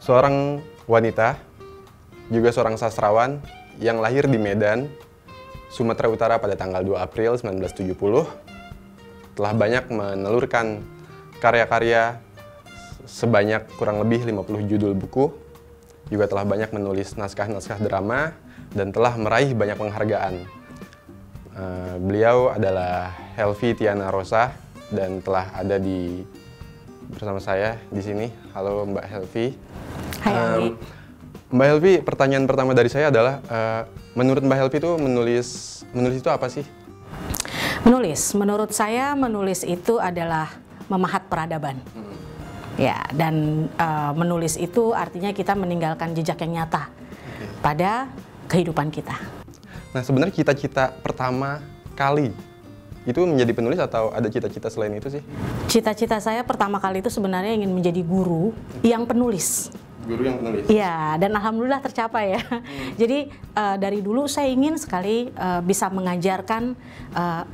seorang wanita, juga seorang sastrawan yang lahir di Medan, Sumatera Utara pada tanggal 2 April 1970, telah banyak menelurkan karya-karya sebanyak kurang lebih 50 judul buku, juga telah banyak menulis naskah-naskah drama, dan telah meraih banyak penghargaan. Beliau adalah Helvi Tiana Rosa dan telah ada bersama saya di sini. Halo Mbak Helvi. Hai. Mbak Helvi, pertanyaan pertama dari saya adalah, menurut Mbak Helvi itu menulis itu apa sih? Menurut saya menulis itu adalah memahat peradaban. Ya, dan menulis itu artinya kita meninggalkan jejak yang nyata pada kehidupan kita. Nah, sebenarnya cita-cita pertama kali itu menjadi penulis atau ada cita-cita selain itu sih? Cita-cita saya pertama kali itu sebenarnya ingin menjadi guru yang penulis. Guru yang penulis? Iya, dan alhamdulillah tercapai ya. Jadi dari dulu saya ingin sekali bisa mengajarkan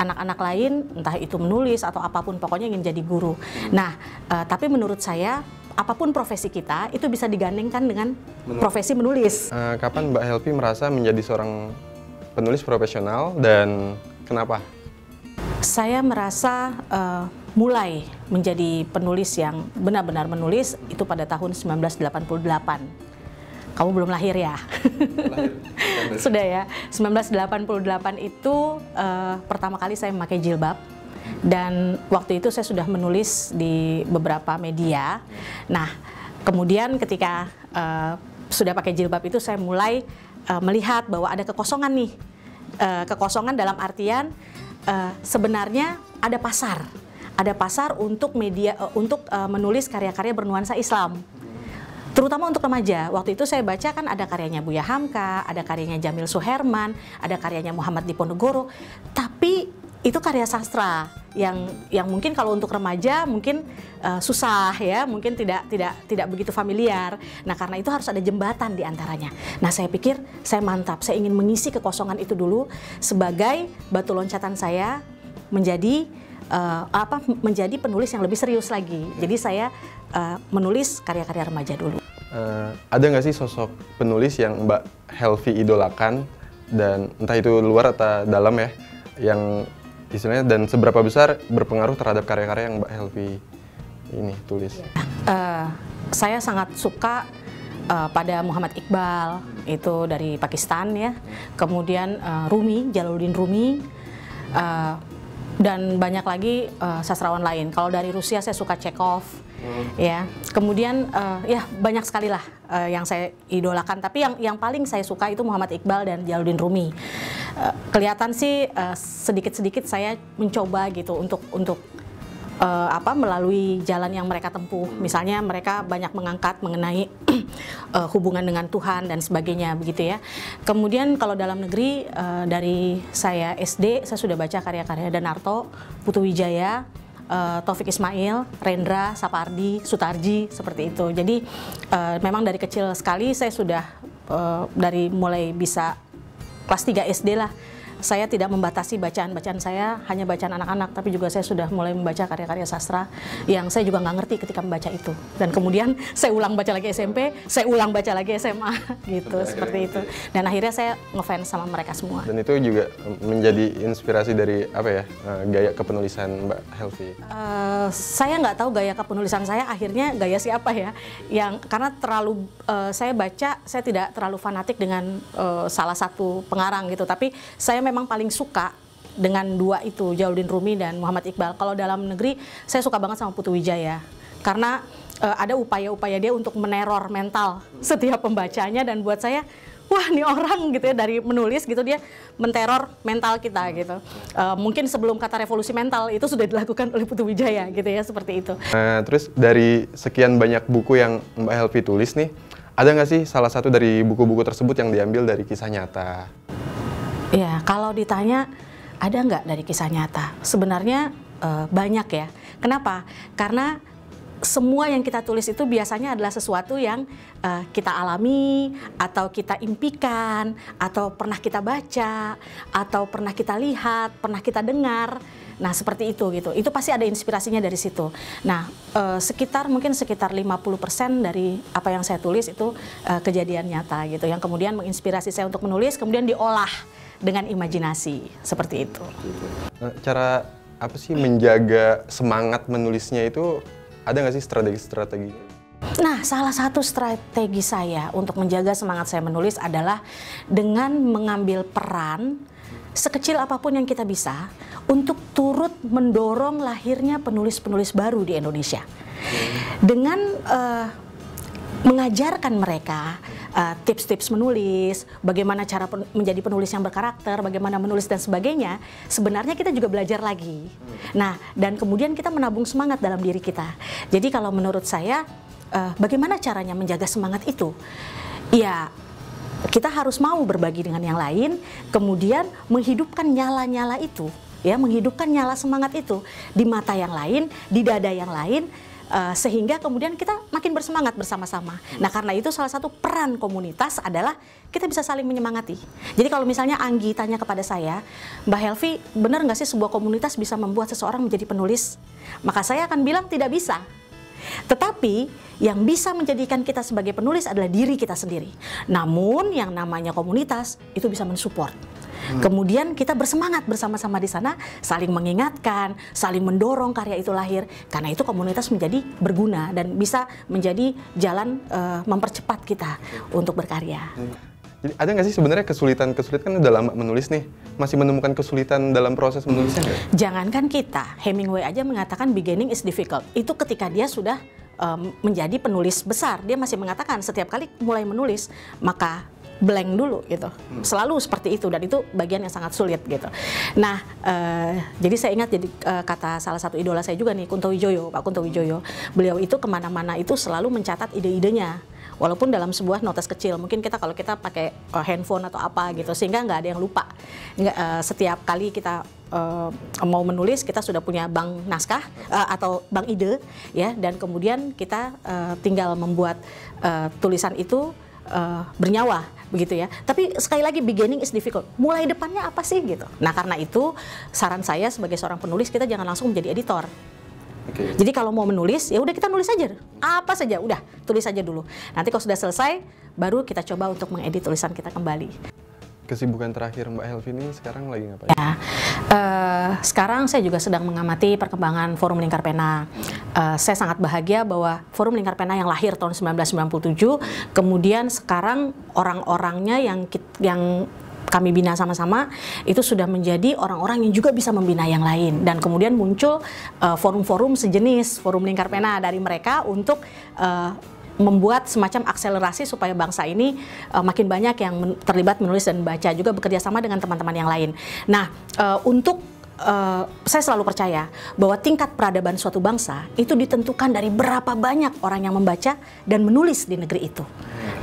anak-anak lain, entah itu menulis atau apapun, pokoknya ingin jadi guru. Nah, tapi menurut saya apapun profesi kita itu bisa digandengkan dengan profesi menulis. Kapan Mbak Helvi merasa menjadi seorang penulis profesional dan kenapa? Saya merasa mulai menjadi penulis yang benar-benar menulis itu pada tahun 1988. Kamu belum lahir ya? Lahir. Sudah ya. 1988 itu pertama kali saya memakai jilbab. Dan waktu itu saya sudah menulis di beberapa media. Nah, kemudian ketika sudah pakai jilbab itu saya mulai melihat bahwa ada kekosongan nih. Kekosongan dalam artian sebenarnya ada pasar. Ada pasar untuk media untuk menulis karya-karya bernuansa Islam. Terutama untuk remaja. Waktu itu saya baca kan ada karyanya Buya Hamka, ada karyanya Jamil Suherman, ada karyanya Muhammad Diponegoro. Tapi itu karya sastra yang mungkin kalau untuk remaja mungkin susah ya, mungkin tidak begitu familiar. Nah, karena itu harus ada jembatan di antaranya. Nah, saya pikir saya mantap, saya ingin mengisi kekosongan itu dulu sebagai batu loncatan saya menjadi menjadi penulis yang lebih serius lagi. Jadi saya menulis karya-karya remaja dulu. Ada nggak sih sosok penulis yang Mbak Helvi idolakan, dan entah itu luar atau dalam ya, yang istilahnya, dan seberapa besar berpengaruh terhadap karya-karya yang Mbak Helvi ini tulis? Saya sangat suka pada Muhammad Iqbal, itu dari Pakistan ya. Kemudian Rumi, Jalaluddin Rumi, dan banyak lagi sastrawan lain. Kalau dari Rusia saya suka Chekhov, ya. Kemudian ya banyak sekali lah yang saya idolakan. Tapi yang paling saya suka itu Muhammad Iqbal dan Jalaluddin Rumi. Kelihatan sih sedikit-sedikit saya mencoba gitu untuk melalui jalan yang mereka tempuh. Misalnya mereka banyak mengangkat mengenai hubungan dengan Tuhan dan sebagainya begitu ya. Kemudian kalau dalam negeri dari saya SD saya sudah baca karya-karya Danarto, Putu Wijaya, Taufik Ismail, Rendra, Sapardi, Sutarji, seperti itu. Jadi memang dari kecil sekali saya sudah dari mulai bisa kelas 3 SD lah. Saya tidak membatasi bacaan-bacaan saya, hanya bacaan anak-anak, tapi juga saya sudah mulai membaca karya-karya sastra yang saya juga nggak ngerti ketika membaca itu. Dan kemudian saya ulang baca lagi SMP, saya ulang baca lagi SMA, gitu, seperti itu. Dan akhirnya saya ngefans sama mereka semua. Dan itu juga menjadi inspirasi dari apa ya, gaya kepenulisan Mbak Helvi? Saya nggak tahu gaya kepenulisan saya, akhirnya gaya siapa ya? Karena terlalu saya baca, saya tidak terlalu fanatik dengan salah satu pengarang gitu, tapi saya memang paling suka dengan dua itu, Jalaluddin Rumi dan Muhammad Iqbal. Kalau dalam negeri, saya suka banget sama Putu Wijaya. Karena ada upaya-upaya dia untuk meneror mental setiap pembacanya, dan buat saya, wah ini orang gitu ya, dari menulis gitu dia menteror mental kita gitu. Mungkin sebelum kata revolusi mental itu sudah dilakukan oleh Putu Wijaya gitu ya, seperti itu. Terus dari sekian banyak buku yang Mbak Helvi tulis nih, ada nggak sih salah satu dari buku-buku tersebut yang diambil dari kisah nyata? Ya, kalau ditanya ada nggak dari kisah nyata? Sebenarnya banyak ya. Kenapa? Karena semua yang kita tulis itu biasanya adalah sesuatu yang kita alami, atau kita impikan, atau pernah kita baca, atau pernah kita lihat, pernah kita dengar. Nah, seperti itu gitu. Itu pasti ada inspirasinya dari situ. Nah, mungkin sekitar 50% dari apa yang saya tulis itu kejadian nyata gitu, yang kemudian menginspirasi saya untuk menulis, kemudian diolah dengan imajinasi seperti itu. Cara apa sih menjaga semangat menulisnya itu, ada nggak sih strategi-strategi? Nah, salah satu strategi saya untuk menjaga semangat saya menulis adalah dengan mengambil peran sekecil apapun yang kita bisa untuk turut mendorong lahirnya penulis-penulis baru di Indonesia. Dengan mengajarkan mereka tips-tips menulis, bagaimana cara menjadi penulis yang berkarakter, bagaimana menulis dan sebagainya, sebenarnya kita juga belajar lagi. Nah, dan kemudian kita menabung semangat dalam diri kita. Jadi kalau menurut saya, bagaimana caranya menjaga semangat itu? Ya, kita harus mau berbagi dengan yang lain, kemudian menghidupkan nyala-nyala itu, ya, menghidupkan nyala semangat itu di mata yang lain, di dada yang lain, sehingga kemudian kita makin bersemangat bersama-sama. Nah, karena itu salah satu peran komunitas adalah kita bisa saling menyemangati. Jadi kalau misalnya Anggi tanya kepada saya, Mbak Helvi, benar nggak sih sebuah komunitas bisa membuat seseorang menjadi penulis? Maka saya akan bilang tidak bisa. Tetapi yang bisa menjadikan kita sebagai penulis adalah diri kita sendiri. Namun yang namanya komunitas itu bisa mensupport. Kemudian kita bersemangat bersama-sama di sana, saling mengingatkan, saling mendorong karya itu lahir. Karena itu komunitas menjadi berguna dan bisa menjadi jalan mempercepat kita untuk berkarya. Jadi ada nggak sih sebenarnya kesulitan kan udah lama menulis nih, masih menemukan kesulitan dalam proses menulisnya nggak? Jangankan kita, Hemingway aja mengatakan beginning is difficult. Itu ketika dia sudah menjadi penulis besar, dia masih mengatakan setiap kali mulai menulis maka blank dulu gitu, selalu seperti itu, dan itu bagian yang sangat sulit gitu. Nah, jadi saya ingat jadi kata salah satu idola saya juga nih, Kunto Wijoyo, Pak Kunto Wijoyo. Beliau itu kemana-mana itu selalu mencatat ide-idenya, walaupun dalam sebuah notes kecil. Mungkin kalau kita pakai handphone atau apa gitu, sehingga nggak ada yang lupa. Setiap kali kita mau menulis, kita sudah punya bank naskah atau bank ide, ya, dan kemudian kita tinggal membuat tulisan itu bernyawa begitu ya. Tapi sekali lagi beginning is difficult. Mulai depannya apa sih gitu. Nah, karena itu saran saya sebagai seorang penulis, kita jangan langsung menjadi editor. Jadi kalau mau menulis, ya udah kita nulis aja. Apa saja, udah tulis aja dulu. Nanti kalau sudah selesai, baru kita coba untuk mengedit tulisan kita kembali. Kesibukan terakhir Mbak Helvi ini sekarang lagi ngapain? Ya, sekarang saya juga sedang mengamati perkembangan Forum Lingkar Pena. Saya sangat bahagia bahwa Forum Lingkar Pena yang lahir tahun 1997, kemudian sekarang orang-orangnya yang kami bina sama-sama itu sudah menjadi orang-orang yang juga bisa membina yang lain, dan kemudian muncul forum-forum sejenis Forum Lingkar Pena dari mereka untuk membuat semacam akselerasi supaya bangsa ini makin banyak yang terlibat menulis dan baca, juga bekerja sama dengan teman-teman yang lain. Nah, saya selalu percaya bahwa tingkat peradaban suatu bangsa itu ditentukan dari berapa banyak orang yang membaca dan menulis di negeri itu.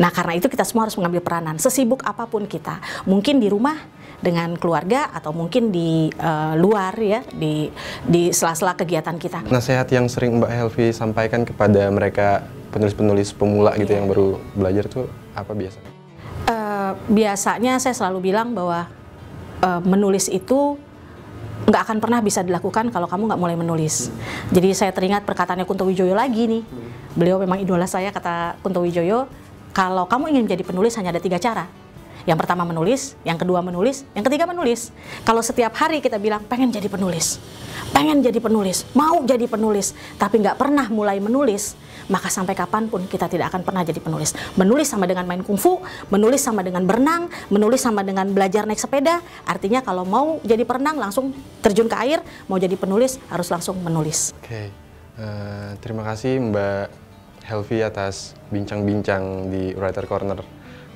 Nah, karena itu kita semua harus mengambil peranan, sesibuk apapun kita, mungkin di rumah dengan keluarga atau mungkin di luar ya, di sela-sela kegiatan kita. Nasihat yang sering Mbak Helvi sampaikan kepada mereka penulis-penulis pemula gitu yang baru belajar tuh apa biasanya? Biasanya saya selalu bilang bahwa menulis itu nggak akan pernah bisa dilakukan kalau kamu nggak mulai menulis. Jadi saya teringat perkataannya Kunto Wijoyo lagi nih. Beliau memang idola saya, kata Kunto Wijoyo, kalau kamu ingin menjadi penulis hanya ada 3 cara. Yang pertama menulis, yang kedua menulis, yang ketiga menulis. Kalau setiap hari kita bilang pengen jadi penulis, mau jadi penulis, tapi nggak pernah mulai menulis, maka sampai kapanpun kita tidak akan pernah jadi penulis. Menulis sama dengan main kungfu, menulis sama dengan berenang, menulis sama dengan belajar naik sepeda. Artinya kalau mau jadi perenang langsung terjun ke air, mau jadi penulis harus langsung menulis. Oke, terima kasih Mbak Helvi atas bincang-bincang di Writer Corner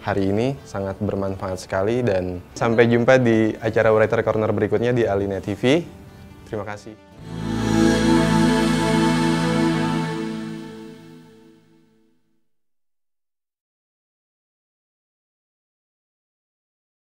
hari ini, sangat bermanfaat sekali, dan sampai jumpa di acara Writer Corner berikutnya di Alinea TV. Terima kasih.